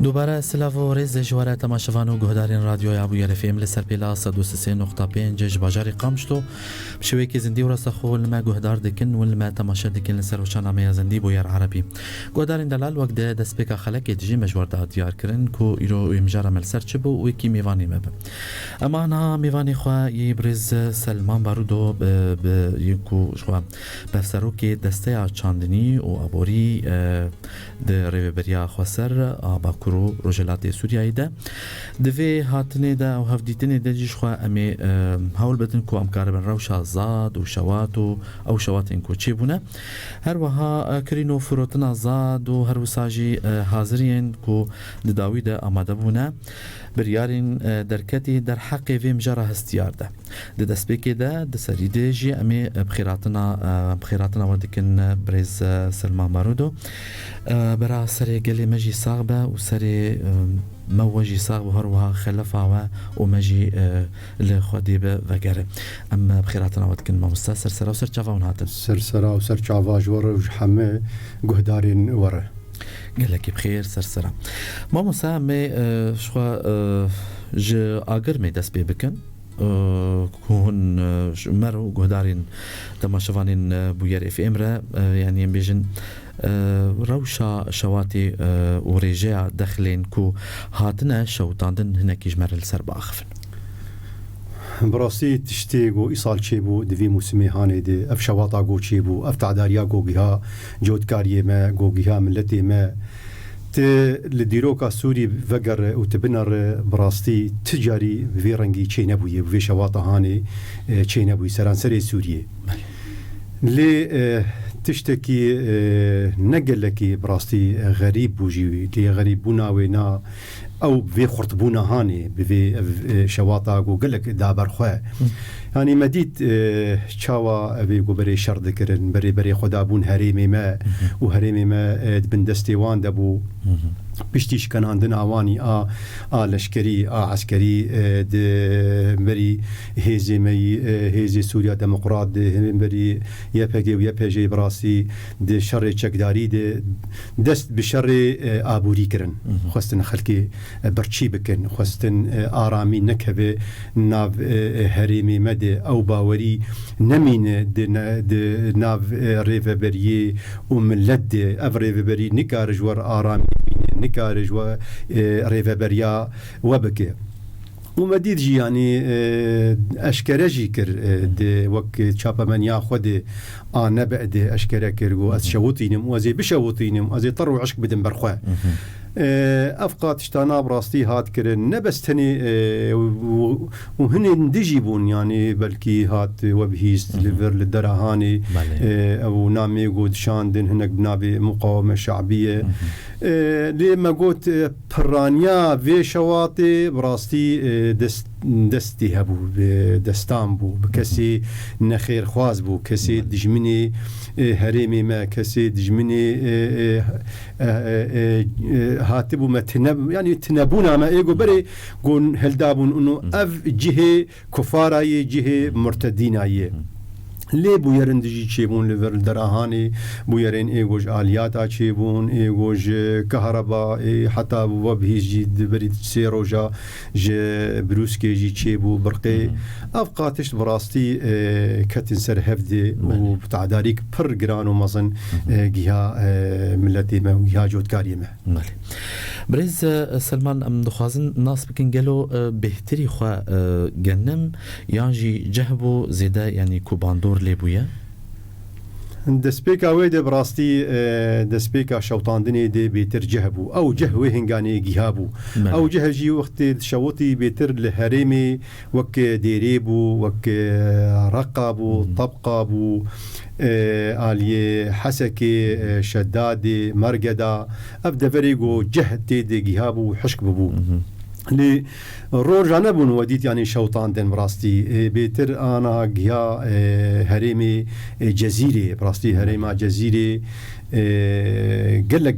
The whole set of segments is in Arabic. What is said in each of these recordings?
دوباره سلاو ریز جواره تماشاوان و گهدارین رادیو ابویر اف ام لسر پیلا 103.5 بازار قامشتو بشوی که زندی و راسخو لما گهدار دکن و لما تماشا دکن لسر وشان ما زندی بویر عربی گهدارین دلال وقت دسپیکا خلق دیجی مجبور دیار کردن کو ایرو امجار ملسر چبو و کی میوانی مب اما انا میوانی خو یبرز سلمان بارودو ب یکو شو بفسرو که دسته چاندنی و ابوری د ریبریا خسر اباکرو روجلات سوریای ده دوی هاتنه ده او هفدیتنه ده جیش خواه امی هول بدن کو امکار بن روش آزاد و شوات و او شوات انکو چی بونه هر وها کرینو فروتن آزاد و هر وساجی حاضرین کو داوی ده آماده بونه بریارین درکتی در حق وی مجاره هستیار ده ده دسپیکی ده ده سریده جی امی بخیراتنا ودکن بریز سلمان بارودو برا سری گلی مجی ساغبه و سری موجی ساغ و هروها خلفا و مجی لخدیبه وگره اما بخیراتنا ودکن ما مستا سرسرا و سرچاوان هاتن سرسرا و سرچاوا جوره و همه گهدارین وره قال لك بخير سرسرة ما مسامي شو ج اگر مي دس بكن كون مرو قهدارين تماشوانين بوير اف امرا يعني بيجن روشا شواتي ورجاع دخلين كو هاتنا شوطاندن هناك يجمر السرب اخفن براسي تشتيغو إيصال چيبو دوی موسمي هاني دي اف شواطا گو چيبو اف تعداريا گوگيها جودكاريه ما گوگيها ملتي ما ت لديروكا سوري وگر او تبنر براستي تجاري في رنگي چي نبويه في شواطا هاني چي نبويه سرانسري سوريه لي تشتكي نقلكي براستي غريب بوجي لي غريب بوناوينا او في خرطبونا هاني بفي شواطا وقلك دابر خواه يعني مديد شاوا ابي بري شر ذكرن بري خدابون هريمي ما وهريمي ما بندستيوان دبو بيشتيش كان عندنا اواني لشكري عسكري د بري هيزي سوريا ديمقراط بري يبهجي ويبهجي براسي د شر چكداري د دست بشر ابوري كرن خواستن خلكي برچي بكن خواستن آرامي نكبه ناف هريمي مد او باوري نمين د ناف ريفبري وملد افريفبري نكارج ور آرامي نكارج و ريفبريا وبكي ومديد جي يعني اشكرجي كر د وك تشابا من ياخد انا بعد اشكره كرغو از شوطينم وزي بشوطينم وزي طرو عشق بدن برخوا افقات اشتانا براستي هات كرن نبستني وهن ندجيبون يعني بلكي هات وبهيست ليفر للدرهاني او نامي قود شاندن هناك بنابي مقاومه شعبيه لما قلت برانيا في شواطئ براستي دستي هبو دستان بو بكسي نخير خواز بو كسي دجمني هريمي ما كسي دجمني هاتبو ما يعني تنبونا ما ايقو بري قون هلدابون انو اف جهة كفاراي جهة مرتديناي لێ بویەرندژی چێبوون لەڤەر دەراهانێ بویەرێن ئێگۆژ ئالیاتا چێبوون ئێگۆژ کەهرەبا حتا بووە بهێژی دبەری سێ ڕۆژە ژە بروسکێژی چێبوو بڕقێ ئەف قاتشت بڕاستی کەتن سەر هەفدێ و تعداریک پڕ گران و مەزن گیها ملەتێمە و گیها جۆتکاریمە. برێز سلمان ئەم دخوازن ناس بکەن گەلۆ بهتری خوا گەنم یانژی جەهب و زێدە یعنی کوباندۆر لێ بوویە؟ دەستپێکا وێ دێ بڕاستی دەستپێکا شەوتاندنێ دێ بێتر جەه بوو ئەو جەهوێ هنگانەیە گیها بوو ئەو جەهەژی وەختێ شەوتی بێتر لە هەرێمێ وەک دێرێ بوو وەک ڕقا بوو طەبقا بوو ئالیێ حەسەکێ شەدادێ مەرگەدا ئەف دەڤەرێ گۆ جەه تێدێ گیها بوو حشک ببوو لێ ڕۆژانە بوون وە دیتیانی شەوتاندن بڕاستی بێتر ئانا گیا هەرێمێ جەزیرێ بڕاستی هەرێما جەزیرێ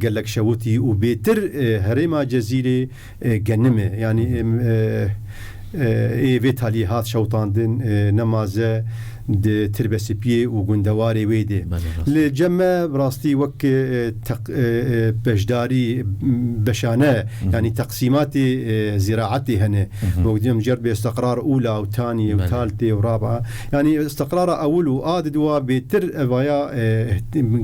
گەلک شەوتی و بێتر هەرێما جەزیرێ گەنمێ ینی ئێ تالی هات شەوتاندن نەمازە تربەسیپیە و گوندەوارێ وێ دێ لێ جەمە بڕاستی وەک بەشداری بەشانە ینی تەقسیماتی زیراعەتی هەنێ وەکدیم جەرد بێ استقرار ئولا و تانی و تالتێ و ڕابە ینی استقرارە ئەول و ئاددووە بێتر ئەڤایە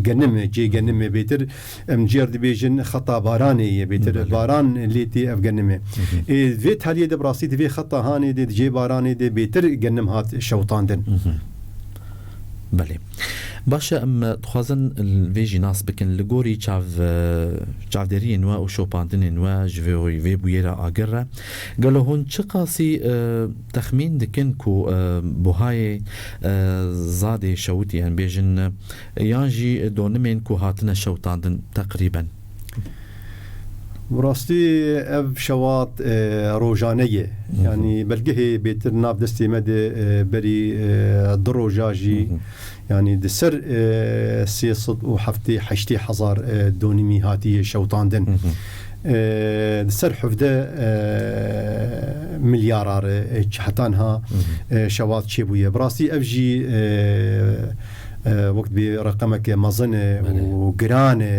گەنمێ جێ گەنمێ بێتر ئەم جێر دەبێژن خەتا بارانەیە بێتر باران لێتی ئەف گەنمێ وێ تالیە دەبڕاستی دەبێ خەتا هانێ دێ جێ بارانێ دێ بێتر گەنم هات شەوتاندن. بله باشە ئەم دخوازن vêjî nas bikin li gorî çavderiyên we û şopantinên we ji vê bûyera agir re gelo hûn çi qasî texmîn dikin ku buhayê zadê şewitî yên bêjin yan jî donimên ku hatine şewtandin teqrîben. بڕاستی ئەv شەوات ڕۆژانەیە ینی بەلگەهێ بێتر ناو دەستی مەدێ بەری دڕۆژاژی ینی دەسەر 370,000 دۆنیمی هاتیە شەوتاندن دەسەر 17 ملیارارە حتانها شەوات چێبوویە بڕاستی ئەڤژی وەک بێ ڕقەمەکە مەزنە و گرانە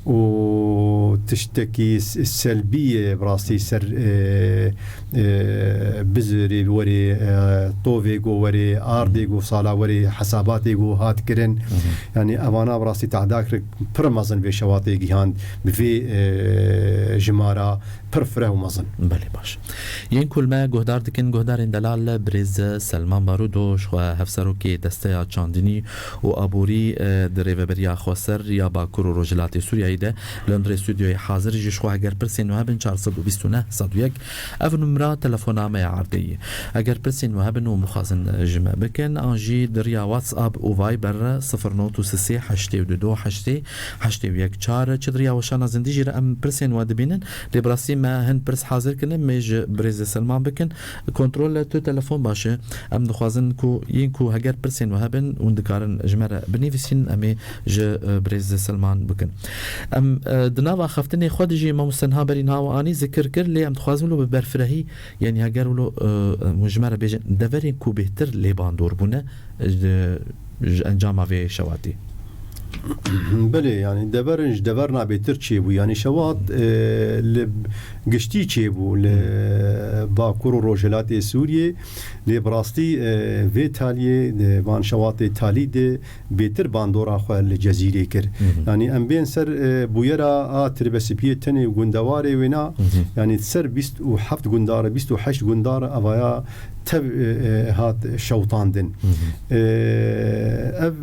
و تشتكي سلبية براسي سر بزري وري طوفيغو وري آرديغو صالا وري حساباتيغو هات كرن يعني أوانا براسي تعداك برمزن في شواطي جيهان بفي جمارة برفره ومزن. بله باش ين كل ما جهدار دكن جهدار دلال برز سلمان بارودوش و هفسروكي دستيا چاندني و أبوري دريفه بريا خوسر يا باكور رجلات سوريا ده لندن استوديو حاضر جيش خو اگر پرسین وهبن 429 101 اف نمره تلفننامه عرضی اگر پرسین وهبن و مخازن جمع بکن انجی دریا واتساپ و وایبر 0933 82 81 4 چدریا وشانا زندگی را ام پرسین و دبینن لبراسی ما هن پرس حاضر کنن میج برز سلمان بکن کنترل تو تلفن باشه ام دخوازن کو ین کو اگر پرسین وهبن و دکارن جمره بنویسین امی ج برز سلمان بکن ام دناوا خفتني خودجي ما مستنها برينا واني ذكر كر لي ام تخازلو ببرفرهي يعني هاجرولو مجمره بيجن دفرين كو بهتر لي باندور بونه انجام في شواتي بله يعني دبرنا بيتر چيبو يعني شوات گشتي چيبو لباكور روجلات سوريا لبراستي في تاليه وان شوات تالي دي بيتر باندورا خو الجزيره كر يعني ام بين سر بويرا تربسبيه تني غندواري وينا يعني سر 27 غندار 28 غندار اوايا هات شوطاندن اف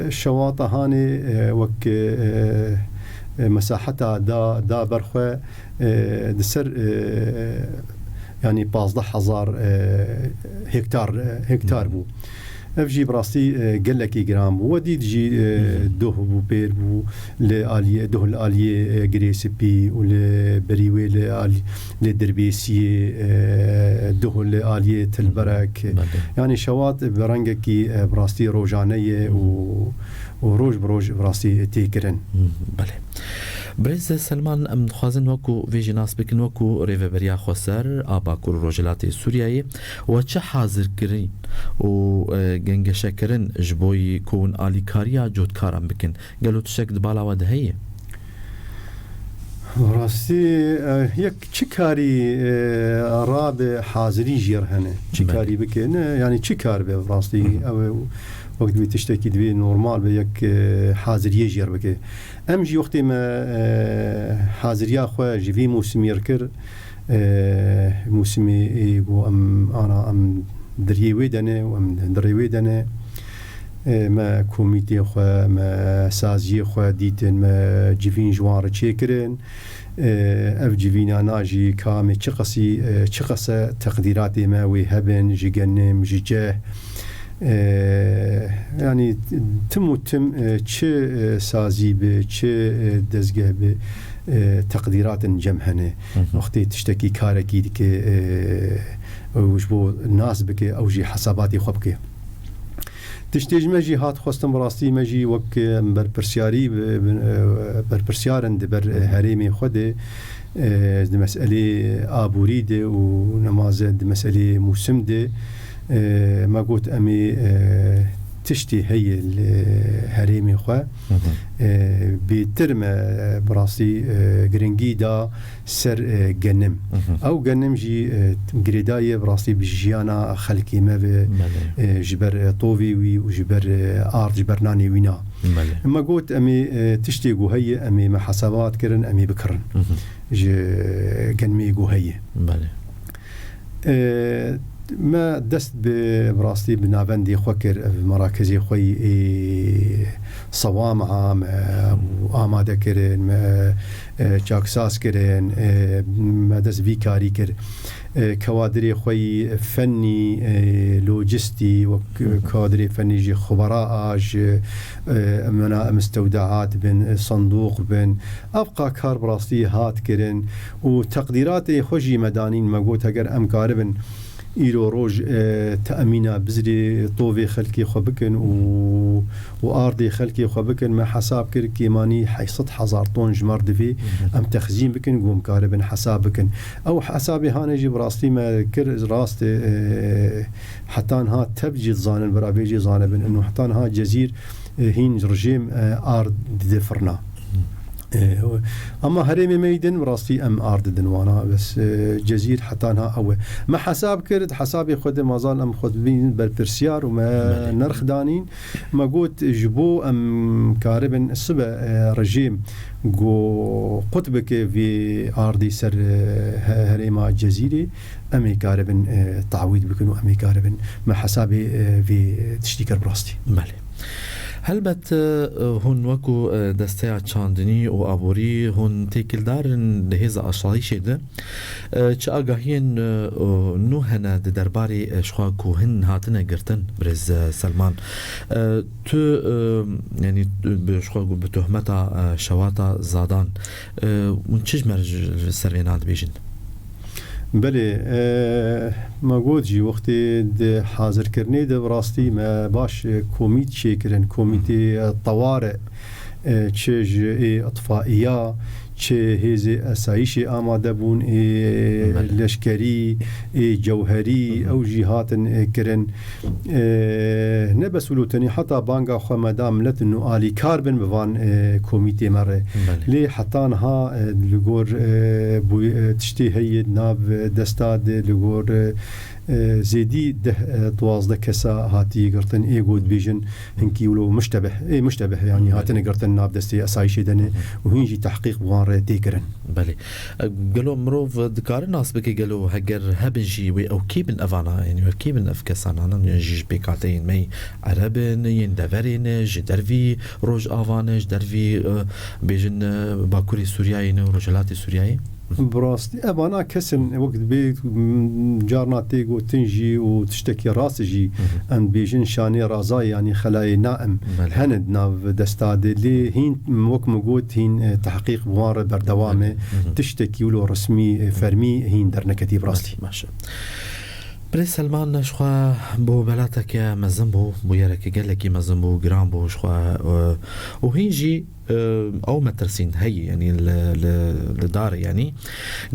شواطه هاني وك مساحتها دا برخه دسر يعني 15,000 هكتار بو افجي براستي قلكي جرام ودي تجي دوه بو بير بو لآلية دوه الآلية جريسبي ولبريوي لدربيسي دوه الآلية البرك يعني شوات برنجكي براستي روجانية وروج بروج براستي تيكرن. بله برز سلمان ام خوازن وکو ویجی ناس بکن وکو ریوبریا خسر آبا کور روجلات سوریایی و چه حاضر کرین و گنگش کرن جبوی کون آلیکاریا جودکارم بکن گلو تشک دبالا و دهیه راستی یک چه کاری راب حاضری جیر هنه چه کاری بکن یعنی چه کار به راستی وقت بی تشتکی دوی نورمال به یک حاضریه جیر بکن ام جی وقتی ما حاضریه خواه جوی موسمی کر موسمی و ام دریوی دنه و ام دریوی دنه ما کمیته خواه ما سازی خواه دیتن ما جوین جوان چه کرن اف جوینا ناجی کامی چه قصه تقدیرات ما وی هبن جی گنم جی جه يعني تم چه سازی به چه دزگه به تقدیرات جمهنه وقتی تشتکی کارکی که وش بو ناس بکه او جی حساباتی خوب که تشتیج مجی هات خواستم براستی مجی وک برپرسیاری برپرسیارن بر هریمی خوده مسئله آبوری ده و نماز مسئله موسم ده ما قلت أمي تشتي هي الهريمي خوا بترم براسي جرينجي دا سر جنم أو جنم جي جريداية براسي بجيانا خلقي ما جبر طوفي وجبر آرد جبر ناني وينا ما قلت أمي تشتي جو هي أمي ما حسابات كرن أمي بكرن جنمي جو هي ما دست براستی بنابندی خوکر مراکزی خوی صوام عام آماده کرن چاکساس کرن ما دست وی کاری کر کوادری خوی فنی لوجستی و کوادری فنی جی خبراء منا مستودعات بن صندوق بن ابقى کار براستی هات کرن و تقدیرات خوشی مدانین مگوت اگر امکار بن ایرو روز تأمينا بزري طوفي خلقي خبكن وآردي خلقي خبكن ما حساب كر كيماني حيصد حزار طن جمر دفي أم تخزين بكن قوم كاربن حساب بكن أو حسابي هان يجي براستي ما كر راست حتى انها تبجي ظان برابيجي ظانبن إنه حتى انها جزير هين رجيم آرد دفرنا أما هرمي ميدن براستي أم آرد دنوانا بس جزير حتى انها أول ما حساب كرد حسابي خود ما زال أم خود بين بالبرسيار وما نرخ دانين ما قلت جبو أم كاربن السبع رجيم جو قطبك في آردي سر هريما جزيري أمي كاربن تعويض بكنو أمي كاربن ما حسابي في تشتيكر براستي مالي هلبت هون وكو دستيع چاندني و آبوري هون تيكلدارن لهذا أشعيشي ده چه آگاهين نو هنه ده درباري شخواكو هن هاتنه گرتن برز سلمان تو يعني بشخواكو بتهمتا شواتا زادان من چج مرج سروينات بيجن بله ما قلت جي وقتی ده حاضر کرنه ده براستی ما باش کومیت چه کرن کومیت طوارئ چه اطفائیه چه هزی اسایش آماده بون لشکری جوهری او جهات کرن نه بس ولوتنی حتی بانگا خو مدام لت انه آلی کار بن بوان کمیته مره لی حتی انها لگور تشتی هی ناو دستاد لگور زيدي ده 12 كسا هاتي قرتن ايغود بيجن هنكي ولو مشتبه يعني هاتن قرتن ناب دستي اسايشي دني وهنجي تحقيق بوان تيكرن بله قالوا مروف دكار الناس بكي قالوا هجر هبنجي وي او كيبن افانا يعني كيبن افكسانا نجي بيكاتين مي عربن يندفرين جدرفي روج افانج درفي بيجن باكوري سورياي روجلاتي سورياي براستي أبانا كسن وقت بيت جارنا تيجو تنجي وتشتكي راسجي أن بيجن شاني رازاي يعني خلاي نائم هند ناف دستاد اللي هين وقت موجود هين تحقيق بوار بردوامه تشتكي ولو رسمي فرمي هين درنا كتيب راستي ماشي بري سلمان شخوا بو بلاتك يا مزنبو بو يارك قال لك مزنبو جرام بو شخوا وهيجي او مترسين هي يعني لدار يعني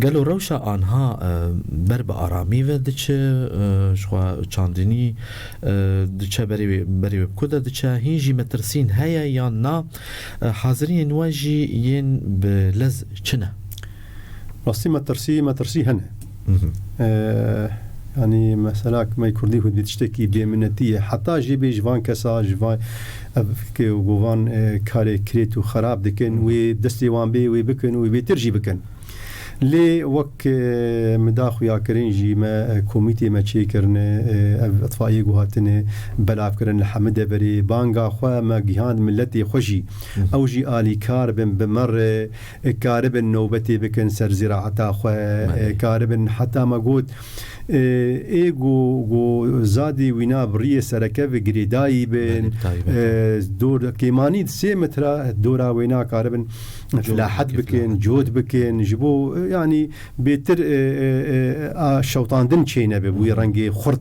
قالوا روشا انها برب ارامي ودچ شخوا چاندني دچ بري بكودا دچ هيجي مترسين هي يا نا حاضرين واجي ين بلز چنه راستي مترسي هنا يعني مثلا ما يكردي هو بتشتكي بمنتيه حتى جيبي جوان كسا جوان كي وغوان كاري كريتو خراب دكن ودستي وان بي وبكن وبيترجي بكن لي وك مداخو يا كرنجي ما كوميتي ما تشيكرن اطفائي غواتن بلاف كرن الحمد بري بانغا خو ما جهان ملتي خوشي او جي الي كاربن بمر كاربن نوبتي بكن سر زراعه خو كاربن حتى ما قلت ايغو زادي وينا بريه سركه بجريداي بين دور كيماني 3 متر دورا وينا كاربن فلاحت بكن جود بكن جبو يعني بيتر شوطان دن تشينا بوي رنگي خرط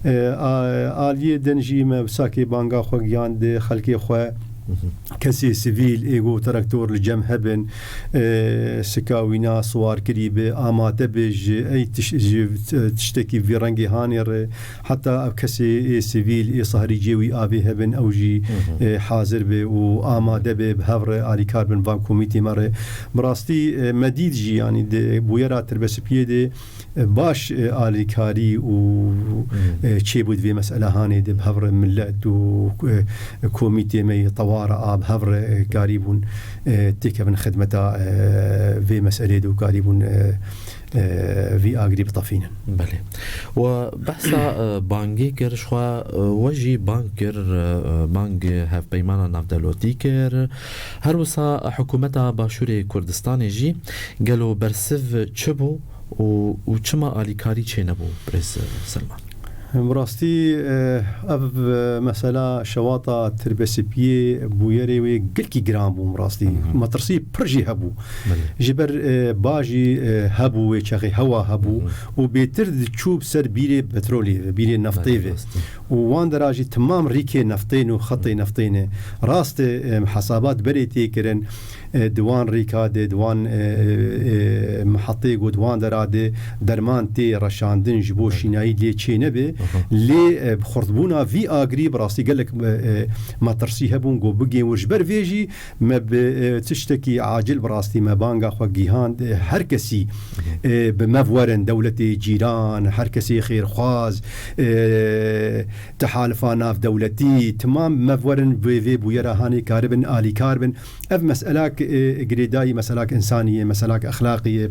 آلیه دنجی ما ساکی بانگا خو گیان ده خلکی خو کسی سیویل ایگو تراکتور لجم هبن سکاوینا سوار کریبه آماده بج ای تشتکی وی رنگی هانیر حتی کسی سیویل ای صهری جوی آبی هبن اوجی حاضر به و آماده به هفر آلی کاربن وان کمیتی مره براستی مدید جی یعنی بویرا تربس پیده باش آلی کاری و چه بود وی مسئله هانی ده بهفر ملت و کمیتی می طوارئ آب هفر قاربون تكبن خدمتا في مسألة دو قاربون في أقرب طفينا. بله. وبحثا بانجي كر شوا وجي بانكر بانج هف بيمانا نافدلوتي كر هروسا حكومتا باشوري كردستان جي قالوا برسف تشبو وچما آلیکاری چه نبو برز سلمان؟ براستی اب مثلا شواطا تربسپیه بویری و گلکی گرام بو براستی مترسی پرجی هبو جبر باجی هبو و چخی هوا هبو و بیتر چوب سر بیری پترولی بیری نفتی و وان دراجی تمام ریکه نفتین و خطی نفتین راست حسابات بریتی کرن دوان ریکاده دوان محطه و دوان دراده درمان تی رشاندن جبو شینایی لی چه نبه لی خردبونا وی آگری براستی گلک ما ترسی هبون گو بگیم وجبر ویجی ما تشتکی عاجل براستی ما بانگا خو گیهان هر کسی بمفورن دولتی جیران هر کسی خیرخواز تحالفان اف دولتی تمام مفورن وی بویرا هانی کاربن آلی کاربن اف مسئله جريداي مسألة إنسانية مسألة أخلاقية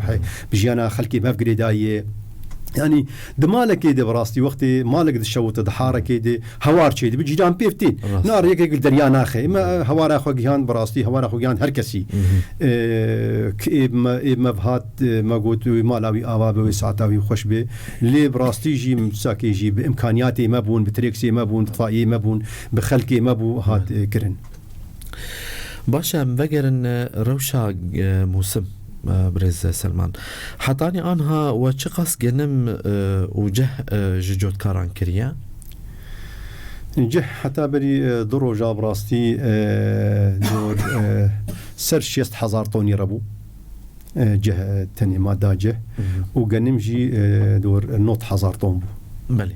بجيانا خلقي بف جريداية يعني دمالك كده براستي وقت مالك الشوط دحارة كده هوار كده بجيران بيفتين نار يك دريان أخي ما هوار أخو جيان براستي هوار أخو جيان هركسي ما بهات ما قلت مالاوي آبا وساعتاوي خوش به لي براستي جي مساكي جي بإمكانياتي ما بون بتريكسي ما بون طفائي ما بون بخلقي ما بو هات كرن باشا مفقرن روشا موسم برز سلمان حطاني آنها وچقص جنم وجه ججوت كاران كريا جه حتى بري درو جاب راستي دور سر 6000 طوني ربو جه تاني ما داجه وجنم جي دور 9000 طن بو بلي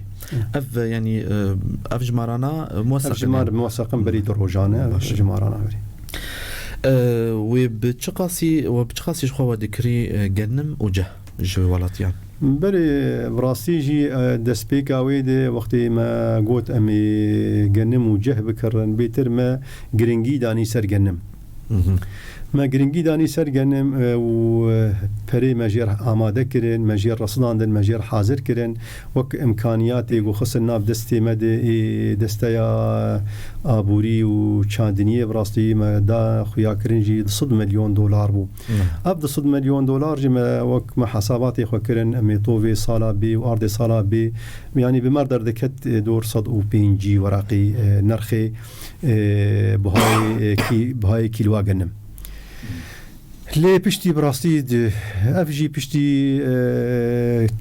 اف يعني اف جمارانا موثق جمار موثق بري درو جانا جمارانا بري وبتشقاسي شخوا ذكري جنم وجه جوالاتيان بري براسيجي دسبيكا ويدي وقت ما قوت امي جنم وجه بكرن بيتر ما جرينجي داني سر جنم ما جرينجي داني سر جنم و بري ماجير آماده كرن ماجير رصداندن ماجير حاضر كرن وك امكانياتي وخصنا بدستي مدي دستيا آبوری و چاندنیه براستی ما دا خویا کرنجی 100 مليون دلار بو اب 100 مليون دلار جما وك ما حساباتي خو کرن اميطوفي صالا بي و ارض صالا بي يعني بمردر دكت دور 105 جي ورقي نرخي بهاي كيلو جنم لێ پشتی بڕاستی ئەفژی پشتی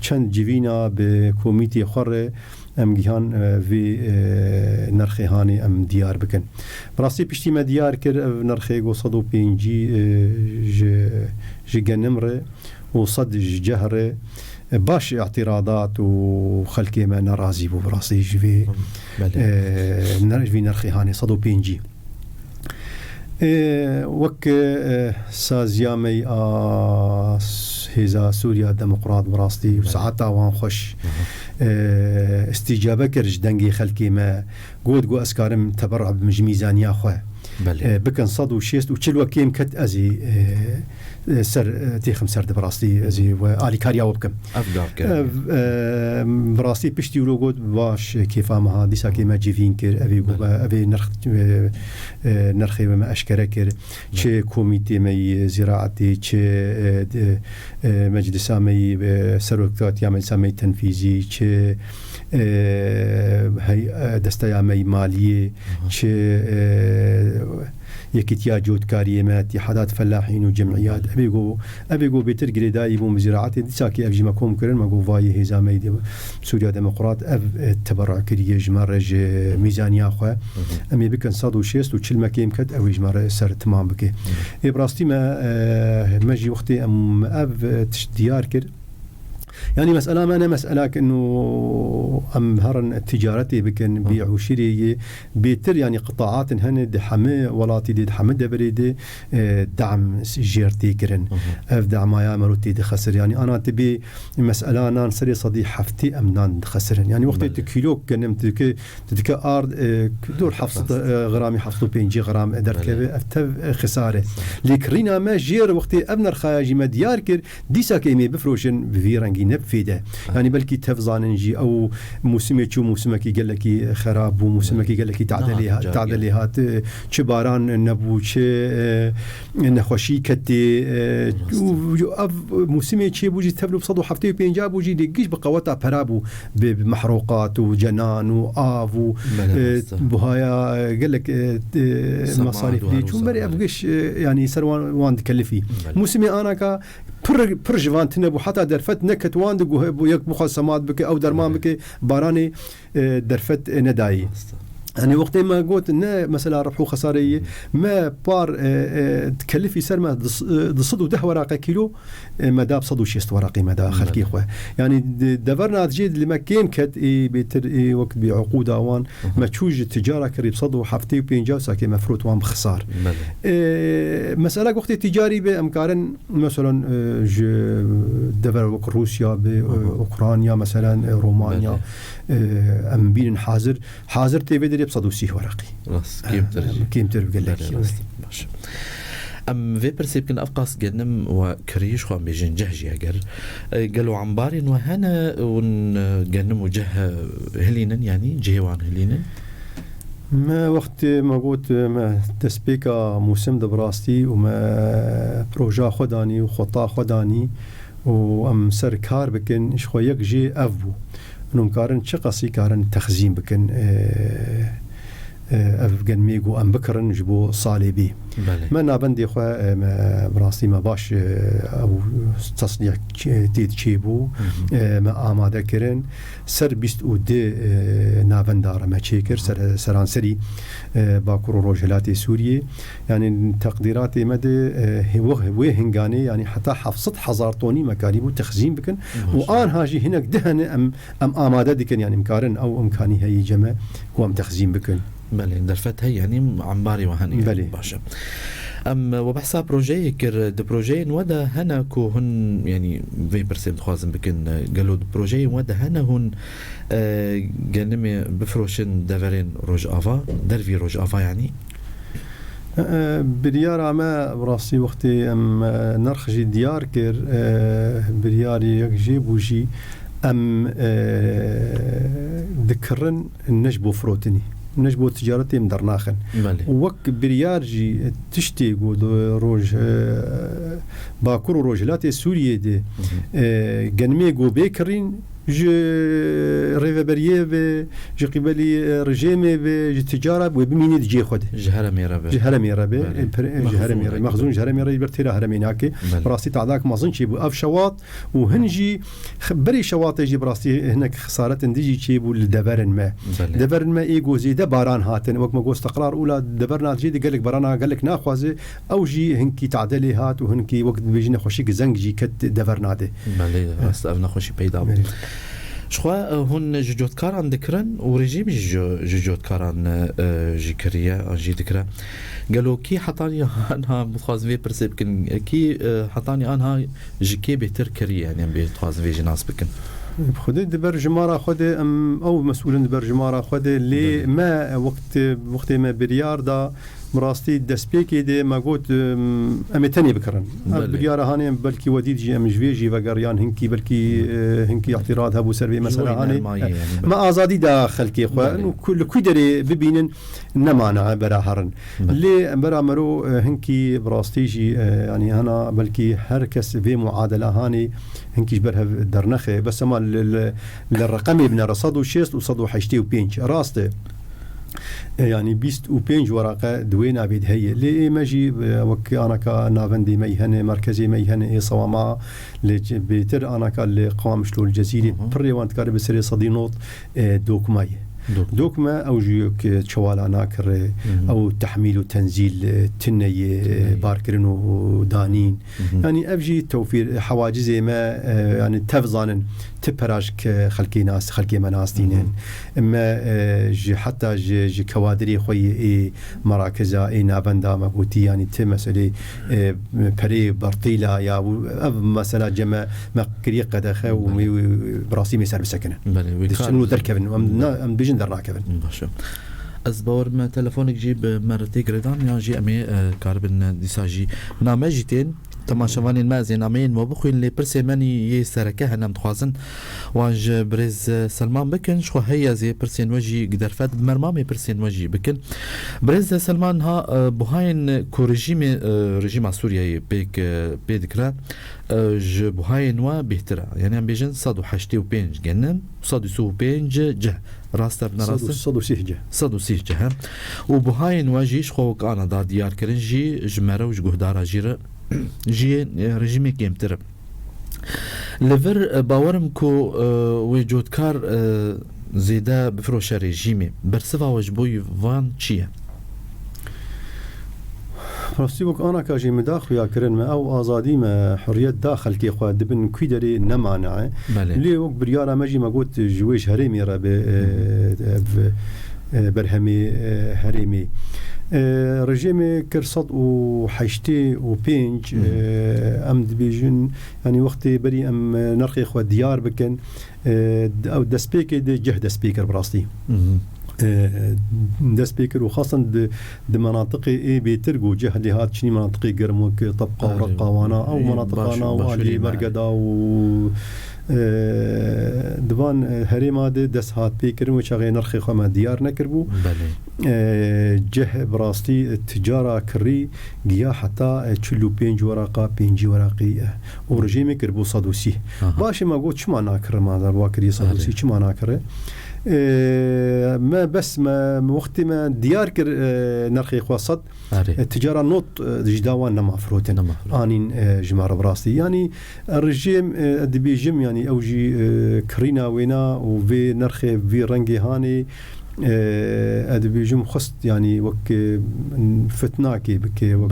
چەند جیڤینە بە کۆمیتی خوڕێ ئەم گیهان وێ نرخێهانی ئەم دیار بکەن بڕاستی پشتیمە دیار کرد ئەو نرخێ گۆ 105 ji genimre û 100 ji cehrê baş اعتراضات و خەلکێ me nerazî bû birastî ji vê nirxêhanê 105 وەک سازیامەی هێزا سووریا دەموقرات بڕاستی و سەعاتا وان خۆش استیجابە کرد ji dengê خەلکێ me got got ez karim teberع bikim ji mîzaniya xwe bikin 160 û çil wekêm ket ez ê ser têxim ser de birastî ez ê alîkariya we bikim birastî piştî wilo got baş kêfa meha dîsakê me civîn kir evê nirxê me eşkere kir çi komîtê me yî zîraetê çi meclisa me yî serokatiya meclisa me tenfîzî çi desteya me yî maliyê çi یەکیتیا جۆتکاریە me اتحادات فلاحین و جمعیات ئەبێ گۆ بێتر گرێدایی بووم زیراعەتێ دیساکی ئەف ژمە کۆم کردن مە گۆڤایە هێزامەی سووریا دەموقرات ئەف تەبەڕعکردیە ژمارە میزانیا خۆ ئەمێ بکەن 160 و چلمەکەیم کەت ئەوەی ژمارە سەر تمام بکێ ێ بڕاستی مەژی وەختێ ئەم ئەف تشت دیار کرد يعني مسألة ما أنا مسألة إنه أم هرن التجارة بكن بيع وشراء بيتر يعني قطاعات هن دحمة ولاتي دحمة دبريد دعم جيرتي كرن أف دعم يا مروتي دخسر يعني أنا تبي مسألة أنا نصير صديق حفتي أمنان دخسرن يعني وقت تكيلو كنم تدك أرض دور حفظ غرامي حفظ 5 غرام درك أفتف خسارة لكرينا ما جير وقت أبنر خاجي ما ديار كر ديسا كيمي بفروشن بفيرنجي نبفيده يعني بلكي تفزاننجي أو موسمي شو موسمك قال لك خراب وموسمك قال لك تعدليات شباران نبو ش نخوشي كتي موسمي شيء بوجي تبلو بصدو حفتي بينجاب بوجي دقيش بقواتها برابو بمحروقات وجنان وآف وبهايا قال لك المصاريف دي شو مري أبغيش يعني سروان تكلفي موسمي أنا كا برجوان تنبو حتى درفت نكت واندق يك مخصمات بك أو درمان بك باراني درفت نداي يعني وقت ما قلت إن مثلا ربحوا خسارية ما بار تكلفي سرمة ضصدوا 10 ورقة كيلو مدى بصدوا 6 ورقة مدى خلكي خواه يعني دبرنا تجد لما كين كت بيتر وقت بعقود أوان ما تشوج التجارة كريب صدوا حفتي وبينجاو ساكي مفروض وان بخسار مسألة وقت التجاري بأمكارن مثلا دبر وقت روسيا بأوكرانيا مثلا رومانيا أم بين حاضر تبدأ بصدو 6 ورقي راس كيمتر بقول لك ماشي أم في برسيب كن أفقاس جنم وكريش خوام بيجن جهجي أجر قالوا عمبارين وهنا ونجنم وجه هلينن يعني جهوان هلينن ما وقت ما قلت ما تسبيكا موسم دبراستي وما بروجا خداني وخطا خداني وأم سركار بكن إيش خويك جي أفو نم كارن شقصي كارن تخزين بكن أفغان ميجو أم بكرن جبو صالبي ما نابندي خوا براسي ما باش أو تصنيع تيد شيبو ما آماده كرن سر بيست ودي نابندار ما تشيكر سران سري باكورو روجلاتي سوريا يعني تقديراتي مدى هو هنغاني يعني حتى حفظت حزارتوني مكاريبو تخزين بكن وآن هاجي هناك دهن أم آماده ديكن يعني مكارن أو إمكاني هي جمع وام تخزين بكن بله درفت هي يعني عمباري وهني بله باشا وبحساب بروجي كر د بروجي ودا هنا كو هن يعني 20% خوازم بكن قالوا بروجي ودا هنا هن جنمي بفروشن دفرين روج افا درفي روج افا يعني بريار ما براسي وقتي ام نرخجي ديار كر برياري يجيب وجي ام ذكرن النجبو فروتني نجبو تجارتي مدرناخن ووك بريارجي تشتي قود روج باكور روجلاتي سوريا دي جنمي قو بيكرين ج ريفبريه ج قبلي رجيمه ج تجاره وبميني جي خد جهرمي ربي جهرمي مخزون جهرمي برتيرا هرميناكي براسي تعداك مازن شي بو اف شواط وهنجي بري شواط يجي براسي هناك خساره انديجي شي بو الدبرن ما دبرن ما ايغو زيد باران هاتن وقت ما جو استقرار اولى دبرنا جي قال لك برانا قال لك ناخذ او جي هنكي تعدلي هات وهنكي وقت بيجينا خوشي زنج جي كت دبرنا ده بله استفنا خوشي بيدا شخوا هون جوجوت كاران ذكرن ورجيم جوجوت كاران جيكريا جي ذكرى قالوا كي حطاني انا متخاز في برسب كن كي حطاني انا جيكي بيتر كريا يعني بيتخاز في جناس بكن خدي دبر جمارة خدي او مسؤولين دبر جمارة خدي اللي ما وقت ما بريار دا مراستي دسبيكي دي ما قلت امتني بكرن بريار هاني بلكي وديد جي ام جي وغاريان هنكي بلكي هنكي اعتراض هبو سربي مثلا هاني ما ازادي داخل كي اخوان وكل كدري ببينن نمانا برا هرن اللي برا مرو هنكي براستي جي يعني انا بلكي هركس في معادله هاني هنكي جبرها درنخه بس ما للرقم ابن رصدو 6 وصدو 85 راسته يعني 25 ورقه دوين ابيد هي لي ماجي وك انا كنافندي ميهنه مركزي ميهنه صوما اللي بيتر انا كاللي قام شلول الجزيره بريوانت كاري بسري صدينوت دوكماي دوكما او جيوك تشوالانا كر او تحميل وتنزيل تني باركرن ودانين يعني افجي توفير حواجز ما يعني تفضان تبراج خلقي ناس خلقي مناس دينين اما جي حتى جي كوادري خوي مراكزا اي نافندا مبوتي يعني تمسلي بري برطيلا يا مثلا جما مقري قدخه وبراسي مسار بسكنه شنو دركبن ام بيجن درناكبن باشه از باور ما تلفونك جيب مرتي قردان يعني جي امي كاربن ديساجي نامجتين تماشوان المازن امين وبخوين لي برسيماني يسركه هنم تخازن وانج بريز سلمان بكن شو هي زي برسين وجي قدر فات بمرمامي برسين وجي بكن بريز سلمان ها بوهاين كورجيمي رجيم سوريا بيك بيدكرا ج بوهاين و بيهترا يعني ام بيجن صادو حشتي وبينج جنن صادو سو بينج جه راستر نراست صادو سيجه وبوهاين واجي شخوك انا دا ديار كرنجي جمره وج جهدارا جيره جي رجيمي كيمتر لفر باورم كو وجود كار زيدا بفروش رجيمي برسفا وجبوي فان چيه راستی وک آن که جیم داخل یا کرن ما او آزادی ما حریت داخل کی خواهد دبن کی داری نمانعه لی وک بریارا مجی ما گوت جویش هریمی را به برهمی هریمی رژیم کرصد و حشتی و پنج ام دبیجن یعنی وقتی بری ام نرخی خود دیار بکن او دسپیک ده جه دسپیکر براستی دسبيكر وخاصة مناطق بيترجو جهة هات شني مناطق قرموك طبقة ورقاوانا أو مناطقنا وعلي مرقدا و دبان هريما دس هات بيكر وشغي نرخي خما ديار نكربو جه براستي التجارة كري جيا حتى تشلو بينج ورقة بينجي ورقي ورجيمي كربو صدوسي باشي ما قلت شما ناكر ما ذا واكري صدوسي شما ناكر ما بس ما وقت ما ديار كر نرخي خواصد التجارة نوت جداوان نما فروتن آنين جمار براسي يعني الرجيم دبي جم يعني أوجي كرينا وينا وفي نرخي في رنجي هاني أدبي جم خست يعني وك فتناكي بك وك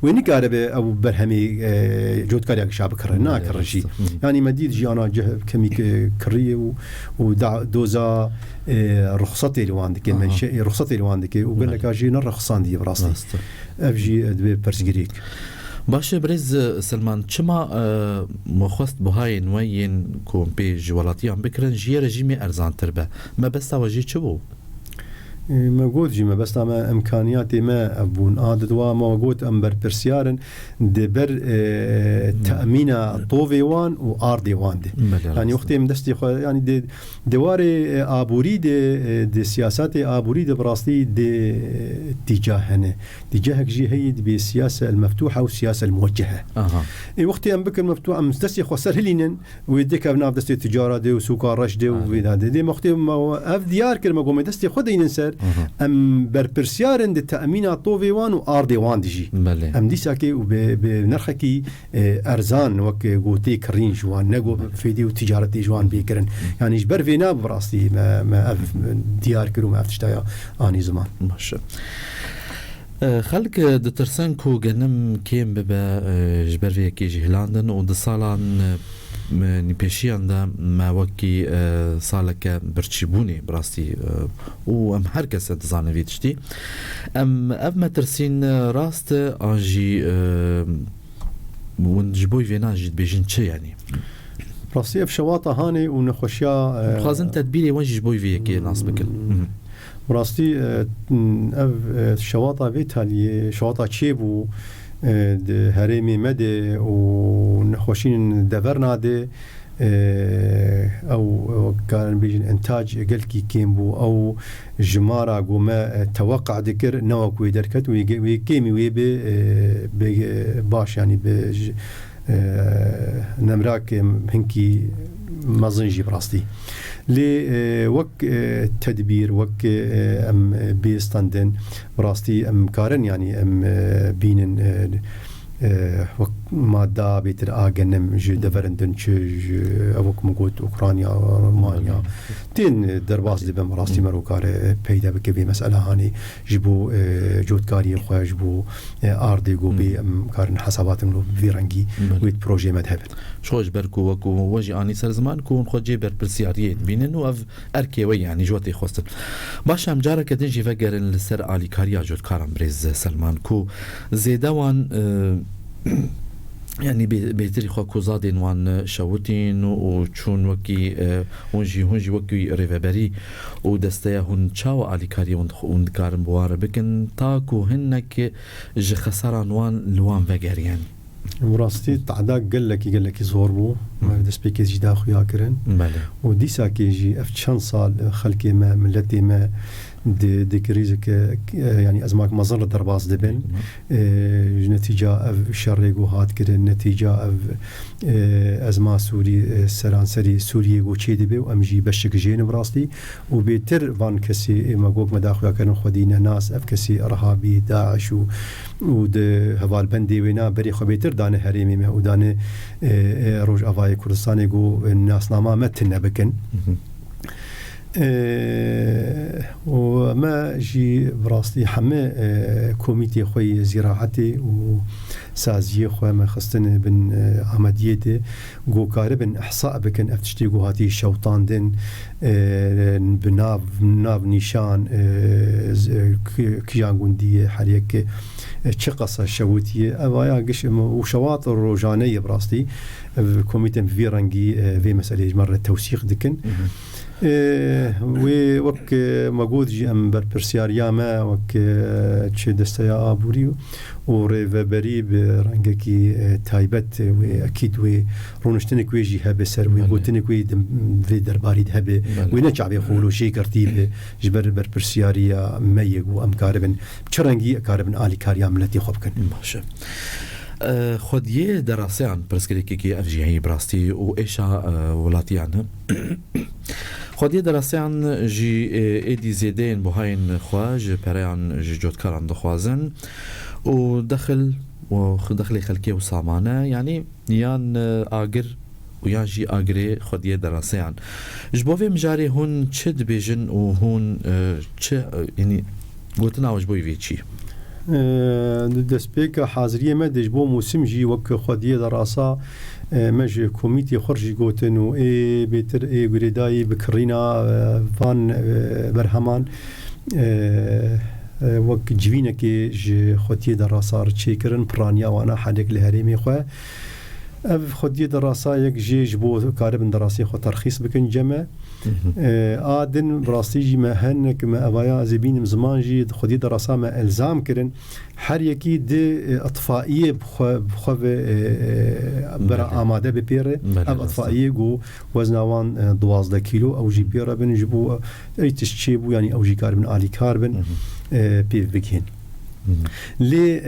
وينك عربي أو برهمي جود كاريك شعب كرنا كرجي يعني مديد جي أنا جه كمي كريه ودوزا رخصتي اللي عندك من شيء رخصتي اللي عندك وقال لك أجي نرخصان دي براسي أبجي أدبي برسجريك باشه بريز سلمان چما مخواست بهاين وين كوم بيج ولاتي عم بكرن جي رجيمي ارزان تربه ما بس توجي چبو ما قلت جيما بس ما إمكانياتي ما أبون عادة ما قلت أمبر برسيارن دبر تأمين طوفيوان وآرديوان دي يعني وقتي مدستي يعني دواري آبوري دي سياسات آبوري دي براستي دي اتجاهنا اتجاهك جي هي بالسياسة المفتوحة والسياسة الموجهة وقتي أم بكر مفتوح أم دستي خسر هلينن ويديك أبناء دستي التجارة دي وسوق رشدي وهذا دي وقتي ما أف ديار كلمة قوم دستي خدين ننسر أم بربرسيارن دي تأمين طوفيوان وآرديوان ديجي أم دي ساكي وبنرخكي أرزان وك قوتي كرين جوان نقو فيديو تجارة جوان بيكرن يعني جبر فينا براستي ما أف ديار كلو ما أفتشتايا آني زمان ماشا خلق دترسنكو جنم كيم ببا جبر فيها كيجي هلاندن ودصالان نبيشيان دا ما وكي صالك برتشيبوني براستي وام هركس تزانه فيتشتي ام ترسين راست انجي ونجبوي فينا جيت بيجين تشي يعني براستي في شواطه هاني ونخشيا خازن تدبيري وين جبوي فيا كي ناس بكل براستي شواطه فيتالي شواطه تشيبو هرمي مدى ونخوشين دفرنا دي او كان بيجن انتاج قلكي كيمبو او جمارة قوما توقع ذكر نوك ويدركت ويكيمي ويبي باش يعني نمراك هنكي مازنجي براستي لي وك تدبير وك ام بيستندن براستي ام كارن يعني ام بينن وك مادا بيتر اجنم جو دفرندن اوك مقوت اوكرانيا رومانيا تين درباس دي براستي مروكار بيدا بكبي مساله هاني جبو جودكاري خو جبو اردي غوبي ام كارن حسابات فيرانجي ويت بروجي مذهب شوج بركو وكو وجي اني سر زمان كون خو جيبر بالسياريت بينن واف اركيوي يعني جوتي خوست باش ام جارك دنجي فقر السر علي كاريا جودكارم بريز سلمان كو زيدوان يعني بيتري خو كوزادين وان شاوتين وچون وكي هونجي وكي ريفبري ودستيا هون تشاو علي كاري وند كارم بوار بكن تاكو هنك ج خسران وان لوان فغاريان مراستي تعداق قال لك زور بو ما دس بيكي جي داخو ياكرن بله وديسا كيجي اف شان صال خلكي ما ملتي ما دي كريزك يعني ازماك مظل درباس دبن نتيجه شريغو هات كده نتيجه ازما سوري سرانسري سوريا جو تشي دبي وامجي بشك جين براستي وبيتر فان كسي ما جوك مداخله كانوا خدينا ناس اف كسي ارهابي داعش ود هوال بندي وينا بري خبيتر دانه هريمي ما ودانه روج افاي كردستان جو الناس ناما متنا بكن وما جي براستي حما كوميتي خوي زراعتي وسازيه خوي ما خصتني بن عمديتي جو كاربن احصاء بكن افتشتي جو هاتي شوطان دين بناف نيشان كيان جندي حريك تشقص شوتي اوايا قش وشواطر روجانيه براستي كوميتي في رنجي في مساله مره توثيق دكن وك موجود جي ام برسياريا ما وك تشي دستيا ابوريو وريفبري برنجكي تايبت واكيد ورونشتنك ويجي هبه سر ويقولتنك وي في درباري هبه وينجع بيقولوا شي كرتيب جبر برسياريا ميغ وامكاربن تشرنجي كاربن الي كاريا ملتي خبكن ماشي خوديه دراسيان برسكريكي اف جي هي براستي وايشا ولاتيان خوديه دراسيان جي ايدي زيدين بوهاين خواج بريان جي جودكاران دخوازن ودخل خلكي وسامانه يعني يان اجر ويان جي اجري خوديه دراسيان جبوفي مجاري هون تشد بيجن وهون يعني قلتنا وجبوي فيتشي دسبيك حاضرية ما دجبو موسم جي وك خودية دراسة مج كوميتي خرجي قوتن و بيتر غريداي بكرينا فان برهمان وك جوينك ج خودية دراسة رچيكرن برانيا وانا حدك لهريمي خو اف خدي دراسه يك جيج بو كارب دراسي خو ترخيص بكن جمع ادن براستيجي ما هنك ما ابايا زبين زمان جي خدي دراسه ما الزام كرن هر يكي دي اطفائيه بخو برا اماده ببيره اب اطفائيه جو وزنوان 12 كيلو او جي بيره بنجبو اي تشيبو يعني او جي كاربن الي كاربن بيف بكين لي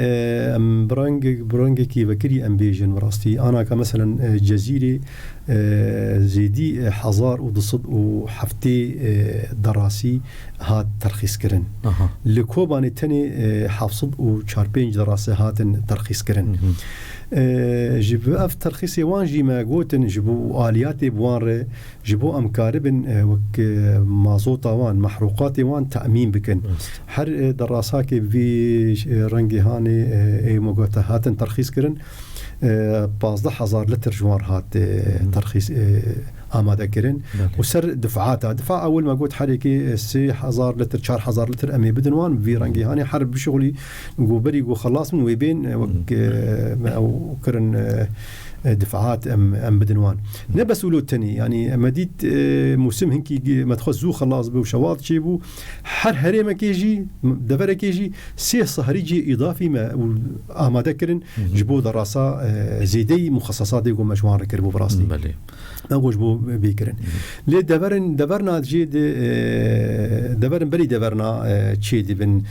برانج كي بكري امبيجن براستي انا كمثلا جزيره زيدي حزار وضصد وحفتي دراسي هات ترخيص كرن لكوباني تاني حفصد وشاربين دراسة هات ترخيص كرن جبو اف ترخيصي وان جي ما قوتن جبو آلياتي بوان جبو امكاربن وك مازوطا وان محروقاتي وان تأمين بكن هر دراساكي في رنجي هاني اي مقوتا هاتن ترخيص كرن 15,000 لتر جوار هات ترخيص آماده كرن وسر دفعاتها دفع أول ما قلت حريكي 3,000 لتر 4,000 لتر أمي بدنوان في رنجي هاني حرب بشغلي وبري وخلاص من ويبين أو كرن دفعات أم بدنوان نبس ولو التاني يعني مديت موسم هنكي مدخل خلاص بو شواط شيبو هر ما كيجي دفر كيجي سي صهري جي إضافي ما آماده كرن جبو دراسة زيدي مخصصات يقوم مجموعة كربو براسي بله أقولش بو بيكرن ليه دبرنا جيد دبرن بري دبرنا تشيد بن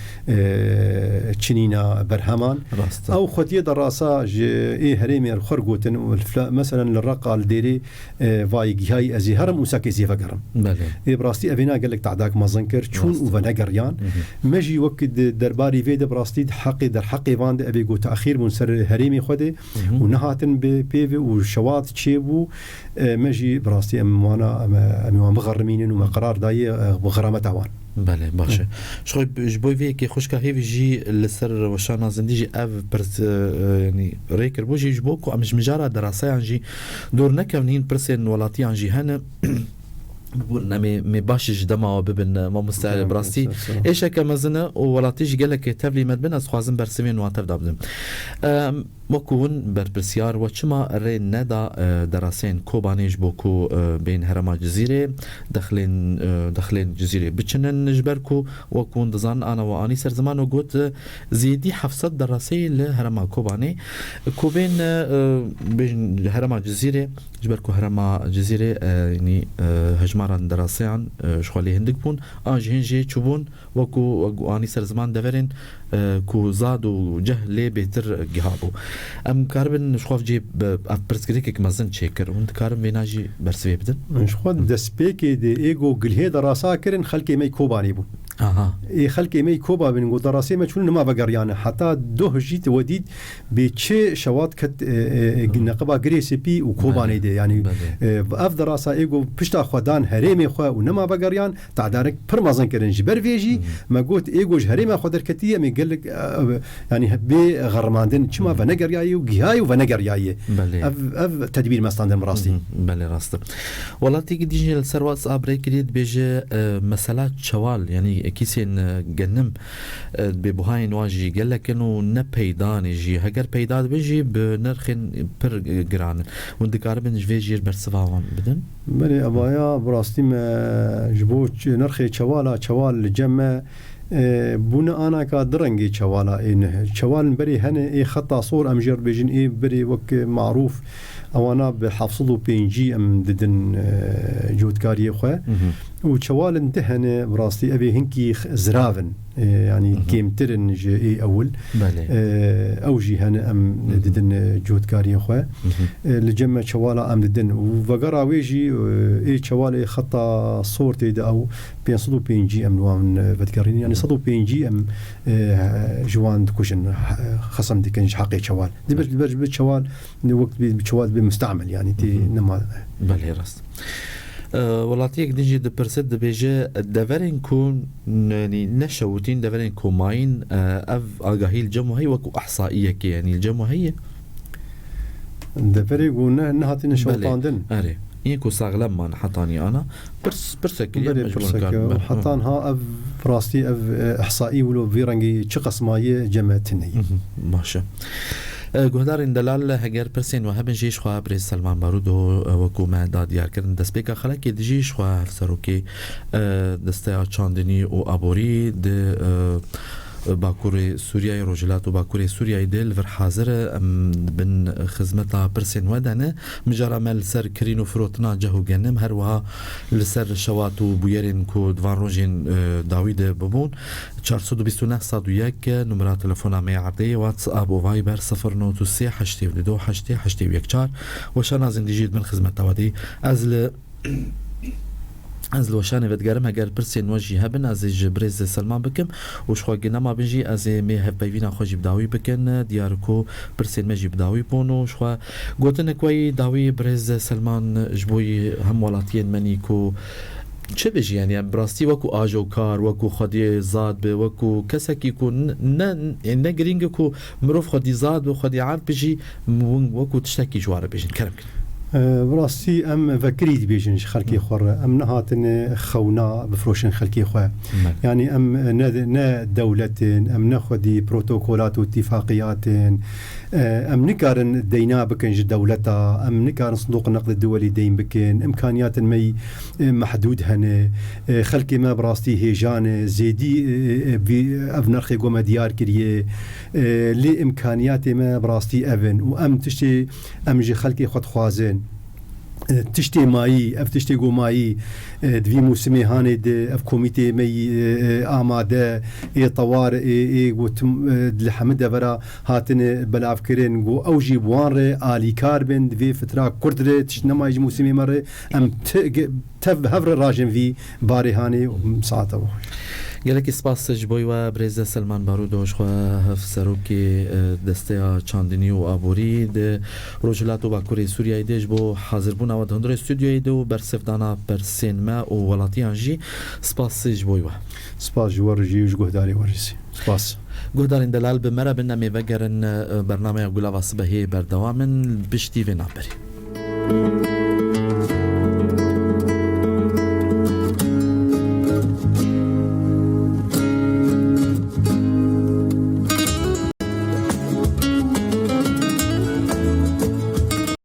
تشنينا برهمان أو خدية دراسة إيه هريمي الخرجوتن مثلا للرقة الديري فايق هاي أزي هرم وساكي زي فقرم إيه براستي أبينا قال لك تعداك ما زنكر شون وفناجريان ماجي وقت درباري فيد براستي حقي در حقي فاند أبي جو تأخير من سر هريمي خده ونهاتن ببيف وشواط تشيبو ماجي براستي أموانا أموان بغرمين وما قرار داي بغرامة عوان بله باشه شوي جبوي فيك خوشكا هيفي جي لسر وشانا زنديجي اف برس يعني ريكر بوجي جبوكو مش مجرد دراسه عن جي دور نكونين برسن ولاتي عن جي هنا بقولنا مي باشش دما ببن ما مستعد براستي ايش كمزنا ولاتيش قال لك تبلي مدبنا خوازن برسمين واتف دابدم مكون بربسيار وشما رين ندا دراسين كوبانيش بوكو بين هرما جزيرة داخلين جزيرة بتشنن نجبركو وكون دزان أنا وأني سر زمان وقلت زيدي حفصت دراسي لهرما كوباني كوبين بين هرما جزيرة جبركو هرما جزيرة يعني هجمارا دراسي عن شغالي هندك بون هنجي تشوفون وكو أني سر زمان دفرين كو زادو جهلي بيتر جهابو ام كاربن شخوف جيب برسكريك مازن تشيكر وانت كاربن بيناجي برسوي بدن شخوف دسبيكي دي ايجو قلهي دراسا كرن خلقي مي كوباني بو اي خلقي مي كوبا بن دراسي ما تشون ما بقريانه حتى دوه جيت وديد بتشي شوات كت نقبا غريسي بي وكوباني دي يعني اف دراسا ايجو بشتا خدان هريمي خو ونما بقريان تعدارك برمازن كرن جبر فيجي ما قلت ايجو هريمه خدر كتيه مي قال لك يعني بغرماندن شما فنقرياي وجهاي وفنقرياي اف تدبير مستاندن راستي بله راست والله تيجي ديجي السروات ابريك ريد بيجي مسالات شوال يعني كيسين جنم ببهاين واجي قال لك انه نبيدان يجي هجر بيداد بيجي بنرخن بر جران وندكاربن جفيجير برسفاون بدن بلي ابايا براستي ما جبوش نرخي شوال جمع بونا أنا كدرنجي شوالا إن شوال بري هنا إيه خطأ صور أمجر بيجن إيه بري وك معروف أو أنا بحفظه بينجي أم ددن جود كاري خو وشوال انتهن براستي أبي هنكي زرافن يعني كيمترن جي أول أوجي هنا أم ددن جود كاري خو لجمع شوالا أم ددن وفقرا ويجي إيه شوال خطأ صور تيد أو بينصدو بينجي أم نوان فتكرين يعني صدو بينجي أم جوان كوشن خصم دي كنج حقي شوال دي برج شوال وقت بشوال بمستعمل يعني تي نما بله راست والله تيك ديجي دبرسد بيجي دفرين كون يعني نشوتين دفرين كوماين اف اغاهي الجمو هي وكو احصائيه كي يعني الجمو هي دفري قلنا انها نشوطان دن اري يكو ساغلم ما حطاني انا برسكلي حطانها اف براستي اف احصائي ولو فيرانجي تشقص مايه جمعتني ماشي گهدارین دلال هگر پرسین و هبن جیش خواه برای سلمان بارود و وکومه دادیار کردن دست بیکا خلکی دجیش خواه هفسرو که دسته چاندنی و آبوری ده باکوری سوریای روجلات و باکوری سوریای دل ور حاضر بن خدمتا پرسین ودانه مجرمل سر کرین و فروتنا جهو گنم هر وها لسر شوات و بویرین کو دوان روجین داوید ببون 429 101 نمرات تلفونا می عرضی واتس اب و وایبر 093 82 8 و شان زندگی من خدمت ودی از لوشان ودگرم اگر پرسین واجی هبن از جبرز سلمان بکم و شخواگی نما بنجی از می هف بیوینا خوشی بداوی بکن دیارکو پرسین مجی بداوی بونو شخوا گوتن کوی داوی برز سلمان جبوی هم ولاتین منی کو چه بجی یعنی براستی وکو آجو کار وکو خودی زاد به وکو کسکی کو نه گرینگ کو مروف خودی زاد و خودی عرض بجی وکو تشتکی جواره بجین کرم کن براستی ام فكريت بيجنش خلقي خور ام نهاتن خونا بفروشن خلقي خو يعني ام نا دولتين ام ناخذ بروتوكولات واتفاقيات ام نكارن دينا بكنج دولتا ام نكارن صندوق النقد الدولي دين بكن امكانيات مي محدود هنا خلقي ما براستي هيجان زيدي افنرخي قوم ديار كريه لامكانيات ما براستي افن وام تشتي ام جي خلقي خد خوازن تشتي ماي اف تشتي جو ماي دوی موسمی هانی ده اف کمیته می آماده طوار گوتم لحمد برا هاتن بلاف کرن گو اوجی بوان ر علی کار بند دوی فترة کرد تش نمایج موسمی مره ام تف هفر راجن في باری هانی ساعته بخوش گلکی سپاس جبوی و برز سلمان بارود و شخوا هفسروکی دسته چاندنی و آبوری ده روجلات و باکوری سوریای دیش بو حاضر بون و دهندر استودیوی دو برسفدانا پرسین ما و ولاتیان جی سپاس جبوی و سپاس جوار جی و جگهداری ورزی سپاس گهدارین دلال به مرا بنامی وگرن برنامه گلاو صبحی بردوامن بشتی و نابری